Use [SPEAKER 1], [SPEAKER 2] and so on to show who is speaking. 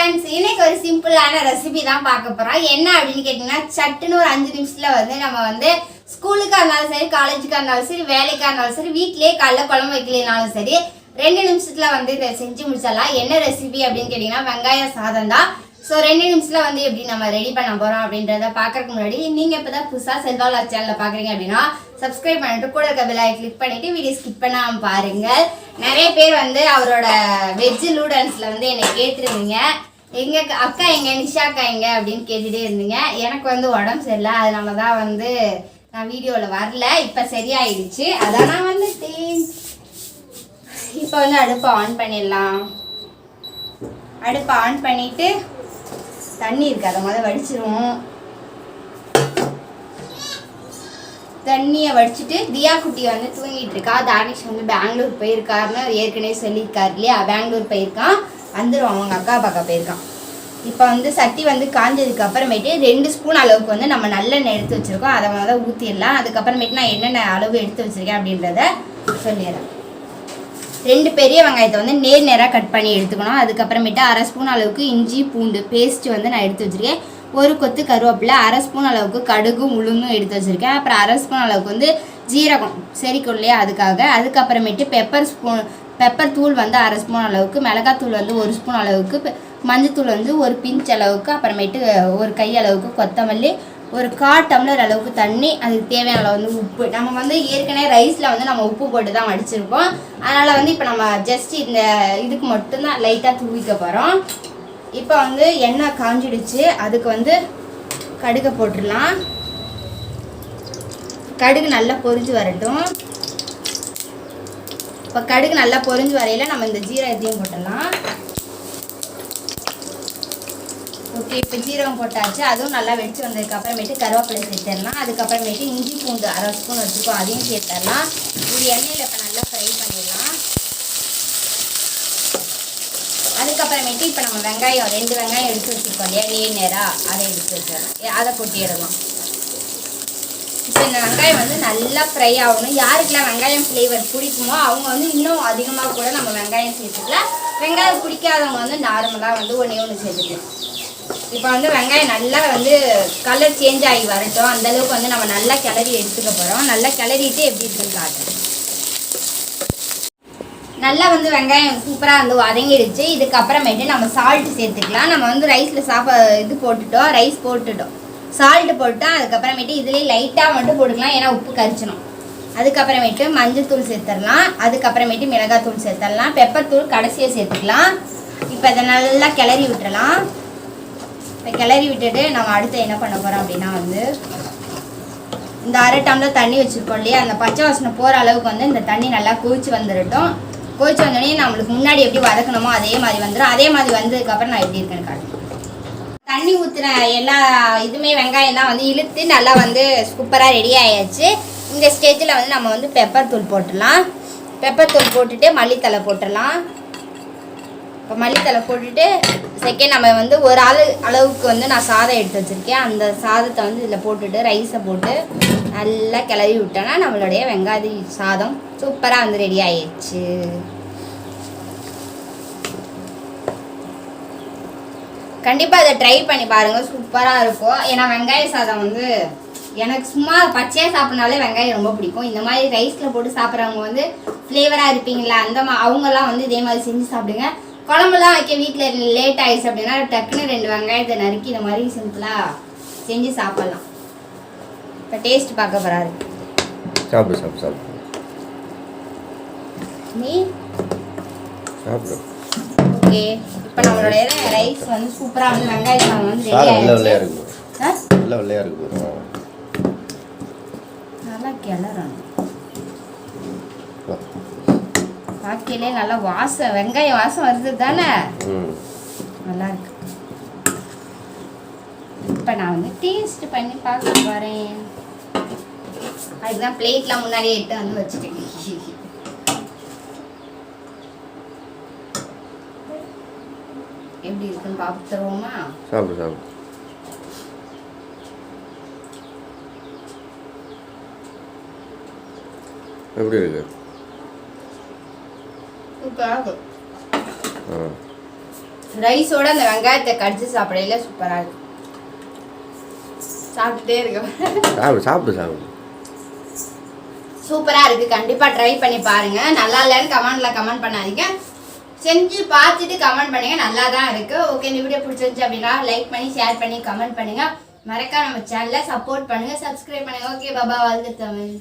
[SPEAKER 1] Friends இன்னைக்கு ஒரு சிம்பிளான ரெசிபி தான் பார்க்க போறோம். என்ன அப்படினு கேட்டினா சட்டுன்னு ஒரு 5 நிமிஷத்துல வந்து நம்ம வந்து ஸ்கூலுக்கு ஆனாலும் சரி, காலேஜுக்கு ஆனாலும் சரி, வேலைக்கு ஆனாலும் சரி, வீட்லயே காலைல குழம்பு வைக்கலனாலும் சரி 2 நிமிஷத்துல வந்து இத செஞ்சு முடிச்சிடலாம். என்ன ரெசிபி அப்படினு கேட்டினா வெங்காய சாதம் தான். சோ 2 நிமிஷத்துல வந்து எப்படி நம்ம ரெடி பண்ண போறோம் அப்படின்றத பார்க்கறதுக்கு முன்னாடி நீங்க இப்பதான் புதுசா செல்வா சேனலை பாக்குறீங்க அப்படின்னா சப்ஸ்கிரைப் பண்ணிட்டு கூட இருக்க பெல் ஐகானை கிளிக் பண்ணிட்டு வீடியோ ஸ்கிப் பண்ணாம பாருங்க. நிறைய பேர் வந்து அவரோட வெஜ் நூடல்ஸ்ல வந்து என்னை கேட்டிருந்தீங்க, எங்க அக்கா எங்க நிஷா அக்கா எங்க அப்படின்னு கேட்டுட்டே இருந்தீங்க. எனக்கு வந்து உடம்பு சரியில்லை, அதனாலதான் வந்து நான் வீடியோல வரல. இப்ப சரியாயிடுச்சு, அதான் நான் வந்துட்டேன். இப்ப வந்து அடுப்பை ஆன் பண்ணிடலாம். அடுப்பை ஆன் பண்ணிட்டு தண்ணி இருக்கு, அதை முதல்ல வடிச்சிருவோம். தண்ணியை வடிச்சிட்டு தியா குட்டி வந்து தூங்கிட்டு இருக்கா. தானிஷ் வந்து பெங்களூர் போயிருக்காருன்னு ஏற்கனவே சொல்லியிருக்காரு இல்லையா, பெங்களூர் போயிருக்கான், வந்துடும் அவங்க அக்கா பார்க்க போயிருக்கான். இப்போ வந்து சட்டி வந்து காஞ்சதுக்கு அப்புறமேட்டு 2 ஸ்பூன் அளவுக்கு வந்து நம்ம நல்லெண்ணெய் எடுத்து வச்சிருக்கோம், அதை வந்து ஊற்றிடலாம். அதுக்கப்புறமேட்டு நான் என்னென்ன அளவு எடுத்து வச்சிருக்கேன் அப்படின்றத சொல்லிடுறேன். 2 பெரிய வெங்காயத்தை வந்து நேராக கட் பண்ணி எடுத்துக்கணும். அதுக்கப்புறமேட்டு 1/2 ஸ்பூன் அளவுக்கு இஞ்சி பூண்டு பேஸ்ட் வந்து நான் எடுத்து வச்சிருக்கேன். 1 கொத்து கருவேப்பிலை, 1/2 ஸ்பூன் அளவுக்கு கடுகும் உளுந்தும் எடுத்து வச்சிருக்கேன். அப்புறம் 1/2 ஸ்பூன் அளவுக்கு வந்து ஜீரகம் செரிக்கும் இல்லையா, அதுக்காக. அதுக்கப்புறமேட்டு பெப்பர் தூள் வந்து 1/2 ஸ்பூன் அளவுக்கு, மிளகாத்தூள் வந்து 1 ஸ்பூன் அளவுக்கு, மஞ்சத்தூள் வந்து 1 பிஞ்ச் அளவுக்கு, அப்புறமேட்டு 1 கை அளவுக்கு கொத்தமல்லி, 1/4 டம்ளர் அளவுக்கு தண்ணி, அதுக்கு தேவையான அளவு வந்து உப்பு. நம்ம வந்து ஏற்கனவே ரைஸில் வந்து நம்ம உப்பு போட்டு தான் வடிச்சிருப்போம், அதனால் வந்து இப்போ நம்ம ஜஸ்ட் இந்த இதுக்கு மட்டும்தான் லைட்டாக தூவிக்க போகிறோம். இப்போ வந்து எண்ணெய் காஞ்சிடுச்சு, அதுக்கு வந்து கடுகை போட்டுடலாம். கடுகு நல்லா பொரிஞ்சு வரட்டும். இப்போ கடுகு நல்லா பொரிஞ்சு வரையில நம்ம இந்த ஜீரகத்தையும் போட்டுடலாம். ஓகே, இப்போ ஜீரகம் போட்டாச்சு, அதுவும் நல்லா வெடிச்சு வந்ததுக்கு அப்புறமேட்டு கருவேப்பிலை சேர்த்துடலாம். அதுக்கப்புறமேட்டு இஞ்சி பூண்டு 1/2 ஸ்பூன் வச்சுருக்கோம், அதையும் சேர்த்துடலாம். இது எண்ணெயில் இப்போ நல்லா ஃப்ரை பண்ணிடலாம். அதுக்கப்புறமேட்டு இப்போ நம்ம வெங்காயம் 2 வெங்காயம் எடுத்து வச்சுருக்கோம் இல்லையா, நேராக அதை எடுத்து வச்சிடலாம், அதை கொட்டிடலாம். இப்போ இந்த வெங்காயம் வந்து நல்லா ஃப்ரை ஆகணும். யாருக்கெல்லாம் வெங்காயம் ஃப்ளேவர் பிடிக்குமோ அவங்க வந்து இன்னும் அதிகமாக கூட நம்ம வெங்காயம் சேர்த்துக்கலாம். வெங்காயம் பிடிக்காதவங்க வந்து நார்மலாக வந்து ஒன்று சேர்த்துக்கலாம். இப்போ வந்து வெங்காயம் நல்லா வந்து கலர் சேஞ்ச் ஆகி வரட்டும், அந்தளவுக்கு வந்து நம்ம நல்லா கிளறி எடுத்துக்க போகிறோம். நல்லா கிளறிட்டு எப்படி இருக்குன்னு காட்டுறோம். நல்லா வந்து வெங்காயம் சூப்பராக வந்து வதங்கிடுச்சு. இதுக்கப்புறமேட்டு நம்ம சால்ட்டு சேர்த்துக்கலாம். நம்ம வந்து ரைஸில் இது போட்டுட்டோம், ரைஸ் போட்டுட்டோம், சால்ட்டு போட்டோம். அதுக்கப்புறமேட்டு இதுலேயே லைட்டாக மட்டும் போட்டுக்கலாம், ஏன்னா உப்பு கரிச்சிடும். அதுக்கப்புறமேட்டு மஞ்சத்தூள் சேர்த்துடலாம். அதுக்கப்புறமேட்டு மிளகாத்தூள் சேர்த்துடலாம். பெப்பர் தூள் கடைசியாக சேர்த்துக்கலாம். இப்போ இதை நல்லா கிளறி விட்டுறலாம். இப்போ கிளறி விட்டுட்டு நம்ம அடுத்து என்ன பண்ண போகிறோம் அப்படின்னா வந்து இந்த 1/2 டம்ளர் தண்ணி வச்சுருக்கோம் இல்லையா, அந்த பச்சை வாசனை போகிற அளவுக்கு வந்து இந்த தண்ணி நல்லா கொதிச்சு வந்துடட்டும். கொதிச்சு வந்தோடனே நம்மளுக்கு முன்னாடி எப்படி வதக்கணுமோ அதே மாதிரி வந்துடும். அதே மாதிரி வந்ததுக்கப்புறம் நான் எப்படி இருக்கேன்னு காட்டுறேன். தண்ணி ஊற்றுன எல்லா இதுவுமே வெங்காயம் தான் வந்து இழுத்து நல்லா வந்து சூப்பராக ரெடி ஆயாச்சு. இந்த ஸ்டேஜில் வந்து நம்ம வந்து பெப்பர் தூள் போட்டுடலாம். பெப்பர் தூள் போட்டுட்டு மல்லித்தலை போட்டுடலாம். இப்போ மல்லித்தலை போட்டுட்டு செகண்ட் நம்ம வந்து ஒரு ஆள் அளவுக்கு வந்து நான் சாதம் எடுத்து வச்சுருக்கேன், அந்த சாதத்தை வந்து இதில் போட்டுட்டு ரைஸை போட்டு நல்லா கிளறி விட்டோன்னா நம்மளுடைய வெங்காய சாதம் சூப்பராக வந்து ரெடி ஆயிடுச்சு. கண்டிப்பாக அதை ட்ரை பண்ணி பாருங்கள், சூப்பராக இருக்கும். ஏன்னா வெங்காய சாதம் வந்து எனக்கு சும்மா பச்சையாக சாப்பிட்னாலே வெங்காயம் ரொம்ப பிடிக்கும். இந்த மாதிரி ரைஸில் போட்டு சாப்பிட்றவங்க வந்து ஃப்ளேவராக இருப்பீங்களா, அவங்கெல்லாம் வந்து இதே மாதிரி செஞ்சு சாப்பிடுங்க. குழம்புலாம் வைக்க வீட்டில் லேட் ஆகிடுச்சு அப்படின்னா டக்குன்னு 2 வெங்காயத்தை நறுக்கி இந்த மாதிரி சிம்பிளாக செஞ்சு சாப்பிட்லாம். இப்போ டேஸ்ட் பார்க்க போகிறாரு.
[SPEAKER 2] சாப்பிடு சாப்பிடு சாப்பிடு
[SPEAKER 1] நீ சாப்பிடு. ஓகே, இப்போ நம்மளுடைய ரைஸ் வந்து சூப்பராக வந்து வெங்காய சாதம் வந்து ரெடி ஆகிடுச்சு. நல்லா கிளறணும். பாக்கையிலே நல்லா வாசம், வெங்காயம் வாசம் வருது தானே, நல்லா இருக்கு. இப்போ நான் வந்து டேஸ்ட் பண்ணி பார்க்க போகிறேன். அதுதான் பிளேட்லாம் முன்னாடியே எடுத்து வந்து வச்சுட்டேன். எப்படி இருக்குன்னு பார்த்துருவோமா?
[SPEAKER 2] சாப்பிடு சாப்பிடு. எப்படி இருக்கு?
[SPEAKER 1] சூப்பராக இருக்கு. ரைஸோட அந்த வெங்காயத்தை கடிச்சு சாப்பிடையில சூப்பரா இருக்கு. சாப்பிட்டுட்டே இருக்கு.
[SPEAKER 2] சாப்பிடு.
[SPEAKER 1] சூப்பரா இருக்கு. கண்டிப்பா ட்ரை பண்ணி பாருங்க. நல்லா இல்லைன்னு கமெண்ட் பண்ணாதீங்க. செஞ்சு பார்த்துட்டு கமெண்ட் பண்ணுங்க. நல்லா தான் இருக்கு. ஓகே, இந்த வீடியோ பிடிச்சிருந்துச்சு அப்படின்னா லைக் பண்ணி ஷேர் பண்ணி கமெண்ட் பண்ணுங்க. மறக்காம நம்ம சேனலை சப்போர்ட் பண்ணுங்க, சப்ஸ்கிரைப் பண்ணுங்க. ஓகே, பாபா, வாழ்க தமிழ்.